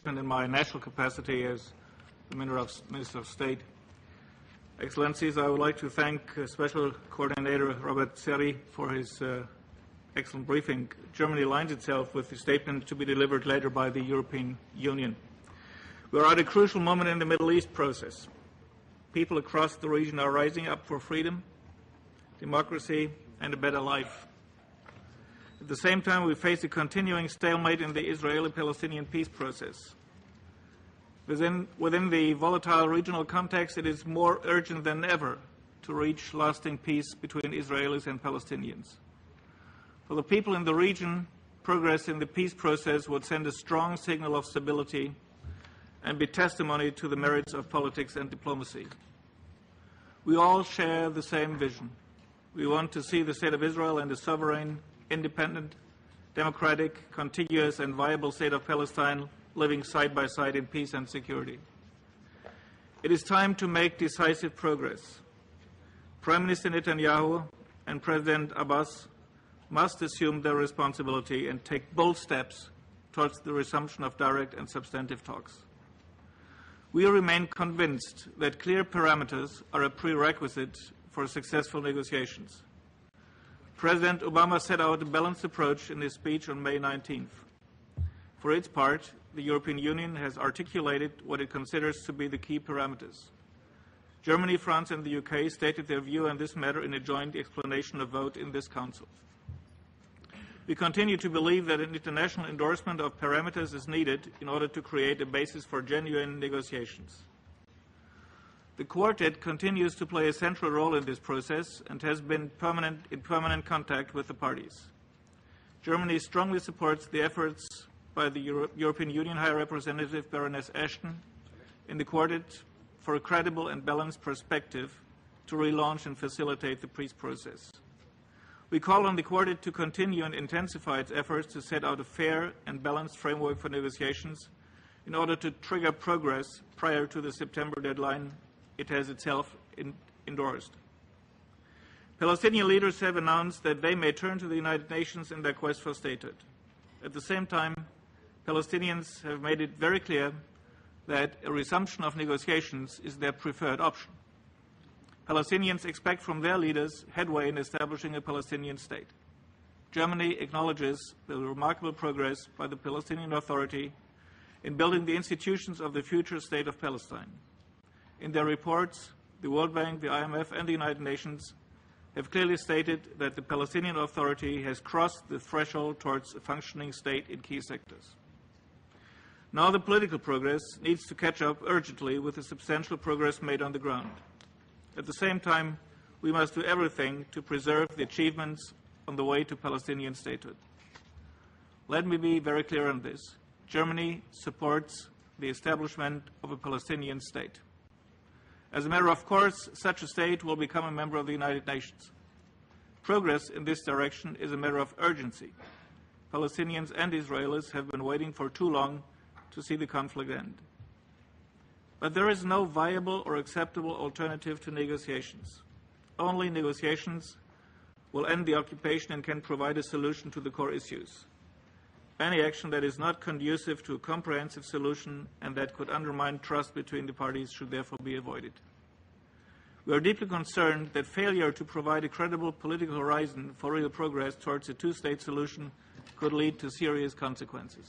in my national capacity as the Minister of State. Excellencies, I would like to thank Special Coordinator Robert Serri for his excellent briefing. Germany aligns itself with the statement to be delivered later by the European Union. We are at a crucial moment in the Middle East process. People across the region are rising up for freedom, democracy, and a better life. At the same time, we face a continuing stalemate in the Israeli-Palestinian peace process. Within the volatile regional context, it is more urgent than ever to reach lasting peace between Israelis and Palestinians. For the people in the region, progress in the peace process would send a strong signal of stability and be testimony to the merits of politics and diplomacy. We all share the same vision. We want to see the State of Israel and the sovereign, independent, democratic, contiguous and viable State of Palestine living side by side in peace and security. It is time to make decisive progress. Prime Minister Netanyahu and President Abbas must assume their responsibility and take bold steps towards the resumption of direct and substantive talks. We remain convinced that clear parameters are a prerequisite for successful negotiations. President Obama set out a balanced approach in his speech on May 19th. For its part, the European Union has articulated what it considers to be the key parameters. Germany, France and the UK stated their view on this matter in a joint explanation of vote in this Council. We continue to believe that an international endorsement of parameters is needed in order to create a basis for genuine negotiations. The Quartet continues to play a central role in this process and has been in permanent contact with the parties. Germany strongly supports the efforts by the European Union High Representative Baroness Ashton in the Quartet for a credible and balanced perspective to relaunch and facilitate the peace process. We call on the Quartet to continue and intensify its efforts to set out a fair and balanced framework for negotiations in order to trigger progress prior to the September deadline it has itself endorsed. Palestinian leaders have announced that they may turn to the United Nations in their quest for statehood. At the same time, Palestinians have made it very clear that a resumption of negotiations is their preferred option. Palestinians expect from their leaders headway in establishing a Palestinian state. Germany acknowledges the remarkable progress by the Palestinian Authority in building the institutions of the future state of Palestine. In their reports, the World Bank, the IMF and the United Nations have clearly stated that the Palestinian Authority has crossed the threshold towards a functioning state in key sectors. Now the political progress needs to catch up urgently with the substantial progress made on the ground. At the same time, we must do everything to preserve the achievements on the way to Palestinian statehood. Let me be very clear on this. Germany supports the establishment of a Palestinian state. As a matter of course, such a state will become a member of the United Nations. Progress in this direction is a matter of urgency. Palestinians and Israelis have been waiting for too long to see the conflict end. But there is no viable or acceptable alternative to negotiations. Only negotiations will end the occupation and can provide a solution to the core issues. Any action that is not conducive to a comprehensive solution and that could undermine trust between the parties should therefore be avoided. We are deeply concerned that failure to provide a credible political horizon for real progress towards a two-state solution could lead to serious consequences.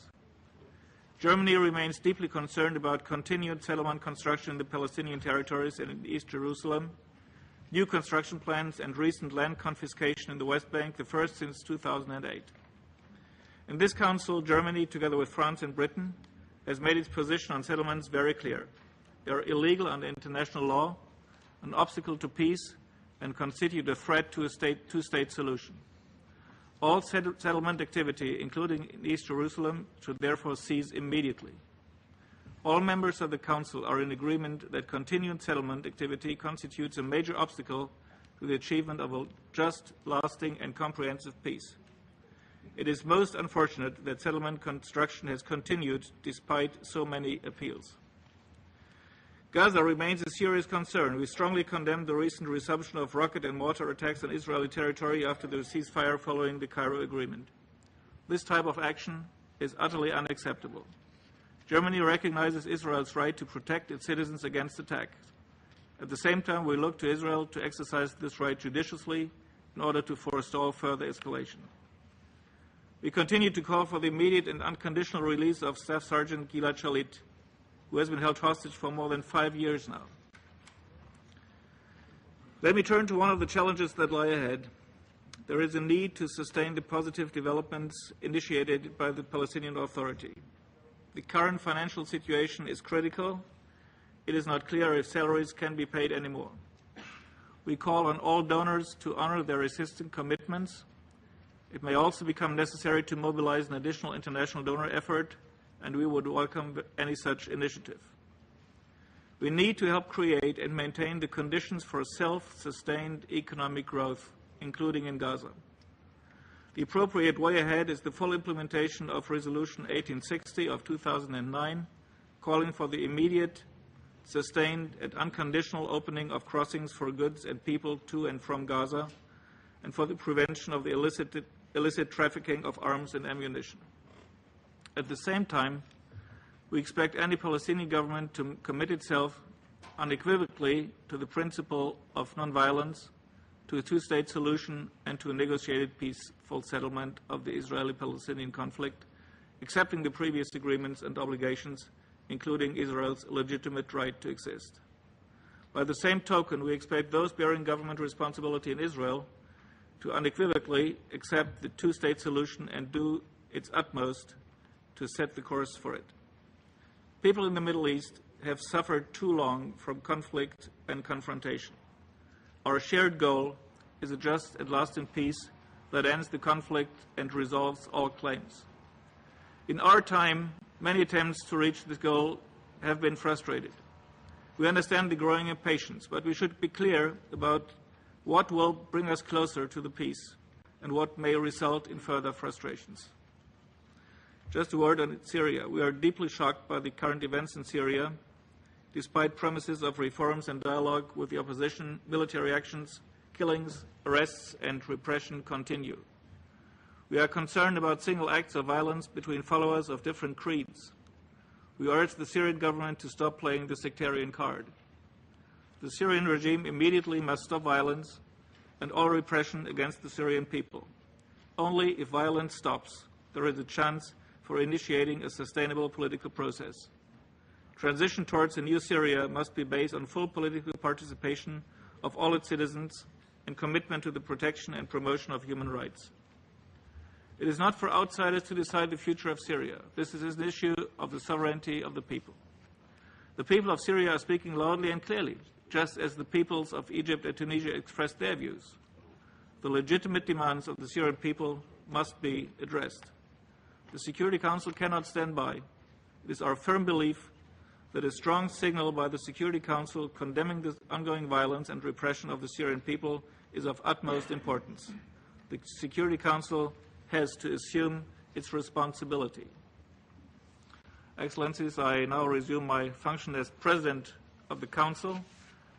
Germany remains deeply concerned about continued settlement construction in the Palestinian territories and in East Jerusalem, new construction plans and recent land confiscation in the West Bank, the first since 2008. In this Council, Germany, together with France and Britain, has made its position on settlements very clear. They are illegal under international law, an obstacle to peace, and constitute a threat to a two-state solution. All settlement activity, including in East Jerusalem, should therefore cease immediately. All members of the Council are in agreement that continued settlement activity constitutes a major obstacle to the achievement of a just, lasting and comprehensive peace. It is most unfortunate that settlement construction has continued despite so many appeals. Gaza remains a serious concern. We strongly condemn the recent resumption of rocket and mortar attacks on Israeli territory after the ceasefire following the Cairo Agreement. This type of action is utterly unacceptable. Germany recognizes Israel's right to protect its citizens against attack. At the same time, we look to Israel to exercise this right judiciously in order to forestall further escalation. We continue to call for the immediate and unconditional release of Staff Sergeant Gilad Shalit, who has been held hostage for more than 5 years now. Let me turn to one of the challenges that lie ahead. There is a need to sustain the positive developments initiated by the Palestinian Authority. The current financial situation is critical. It is not clear if salaries can be paid anymore. We call on all donors to honor their existing commitments. It may also become necessary to mobilize an additional international donor effort, and we would welcome any such initiative. We need to help create and maintain the conditions for self-sustained economic growth, including in Gaza. The appropriate way ahead is the full implementation of Resolution 1860 of 2009, calling for the immediate, sustained, and unconditional opening of crossings for goods and people to and from Gaza, and for the prevention of the illicit trafficking of arms and ammunition. At the same time, we expect any Palestinian government to commit itself unequivocally to the principle of nonviolence, to a two-state solution, and to a negotiated peaceful settlement of the Israeli-Palestinian conflict, accepting the previous agreements and obligations, including Israel's legitimate right to exist. By the same token, we expect those bearing government responsibility in Israel to unequivocally accept the two-state solution and do its utmost to set the course for it. People in the Middle East have suffered too long from conflict and confrontation. Our shared goal is a just and lasting peace that ends the conflict and resolves all claims. In our time, many attempts to reach this goal have been frustrated. We understand the growing impatience, but we should be clear about what will bring us closer to the peace and what may result in further frustrations. Just a word on Syria. We are deeply shocked by the current events in Syria. Despite promises of reforms and dialogue with the opposition, military actions, killings, arrests, and repression continue. We are concerned about single acts of violence between followers of different creeds. We urge the Syrian government to stop playing the sectarian card. The Syrian regime immediately must stop violence and all repression against the Syrian people. Only if violence stops, there is a chance for initiating a sustainable political process. Transition towards a new Syria must be based on full political participation of all its citizens and commitment to the protection and promotion of human rights. It is not for outsiders to decide the future of Syria. This is an issue of the sovereignty of the people. The people of Syria are speaking loudly and clearly, just as the peoples of Egypt and Tunisia expressed their views. The legitimate demands of the Syrian people must be addressed. The Security Council cannot stand by. It is our firm belief that a strong signal by the Security Council condemning the ongoing violence and repression of the Syrian people is of utmost importance. The Security Council has to assume its responsibility. Excellencies, I now resume my function as President of the Council.